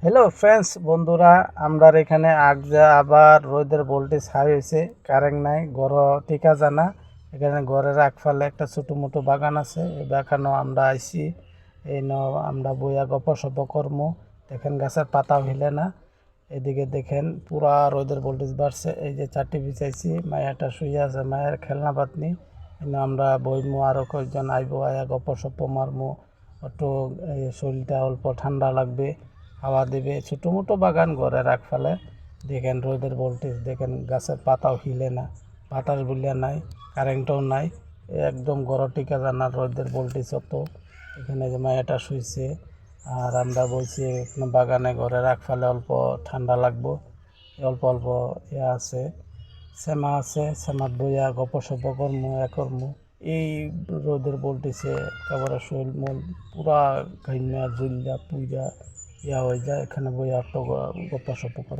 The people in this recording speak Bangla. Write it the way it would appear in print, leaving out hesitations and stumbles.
হ্যালো ফ্রেন্ডস বন্ধুরা, আমরা এখানে আগজা আবার রোদের ভোল্টেজ হাই হয়েছে, কারেন্ট নাই, ঘর টিকা জানা। এখানে ঘরের আগফালে একটা ছোটো মোটো বাগান আছে, এই বাগানও আমরা আইছি। এই ন আমরা বইয়া গপ সপ কর্ম। দেখেন গাছের পাতাও হিলে না। এদিকে দেখেন পুরা রোদের ভোল্টেজ বাড়ছে। এই যে চারটি বিছাইছি, মায়াটা শুয়ে আছে, মায়ের খেলনা পাতনি। আমরা বইমু, আরও কয়েকজন আইব, আয়া গপ সপ মারমু। একটু শরীরটা অল্প ঠান্ডা লাগবে, হাওয়া দেবে। ছোটো মোটো বাগান ঘরের আগফালে। দেখেন রোদের ভোল্টেজ দেখেন, গাছের পাতাও হিলে না, বাতাস বুলিয়া নাই, কারেন্টও নাই। একদম গড় টিকা জানার রোদের ভোল্টেজ অত। এখানে যে মায়াটা শুইছে আর আমরা বলছি এখানে বাগানে ঘরের আগফালে অল্প ঠান্ডা লাগবো। অল্প অল্প আছে, শ্যামা আছে, শ্যামাত বইয়া গপ সপ করমু করমু। এই রোদের ভোল্টেজে একেবারে শরীর মন পুরা ঘাইমা জ্বললা পুইরা হয়ে যায়। এখানে বইয়া একটু গপ সপ করে।